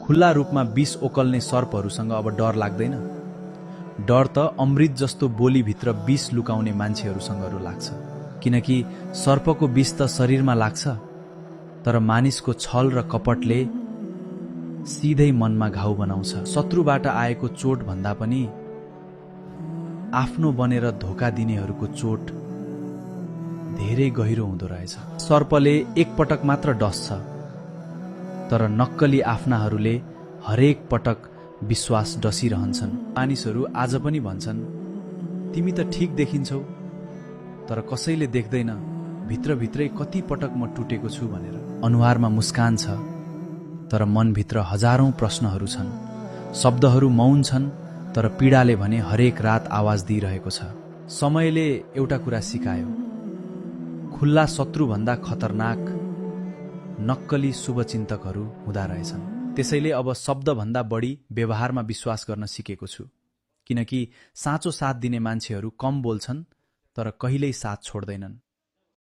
खुल्ला रूपमा विष ओकल्ने सर्पहरूसँग अब डर लाग्दैन। डर त अमृत जस्तो बोलीभित्र विष लुकाउने मान्छेहरूसँग लाग्छ। किनकि सर्पको विष त शरीरमा लाग्छ, तर मानिसको छल र कपटले सिधै मनमा घाउ बनाउँछ। शत्रुबाट आएको चोट भन्दा पनि आफ्नो बनेर धोका दिनेहरूको चोट धेरै गहिरो हुँदो रहेछ। सर्पले एकपटक मात्र डस्छ, तर नक्कली आफ्नाहरूले हरेक पटक विश्वास डसिरहन्छन्। मानिसहरू आज पनि भन्छन्, तिमी त ठिक देखिन्छौ, तर कसैले देख्दैन भित्रभित्रै कति पटक म टुटेको छु भनेर। अनुहारमा मुस्कान छ, तर मनभित्र हजारौं प्रश्नहरू छन्। शब्दहरू मौन छन्, तर पीडाले भने हरेक रात आवाज दिइरहेको छ। समयले एउटा कुरा सिकायो, खुल्ला शत्रुभन्दा खतरनाक नक्कली शुभचिन्तकहरू हुँदा रहेछन्। त्यसैले अब शब्दभन्दा बढी व्यवहारमा विश्वास गर्न सिकेको छु। किनकि साँचो साथ दिने मान्छेहरू कम बोल्छन्, तर कहिल्यै साथ छोड्दैनन्।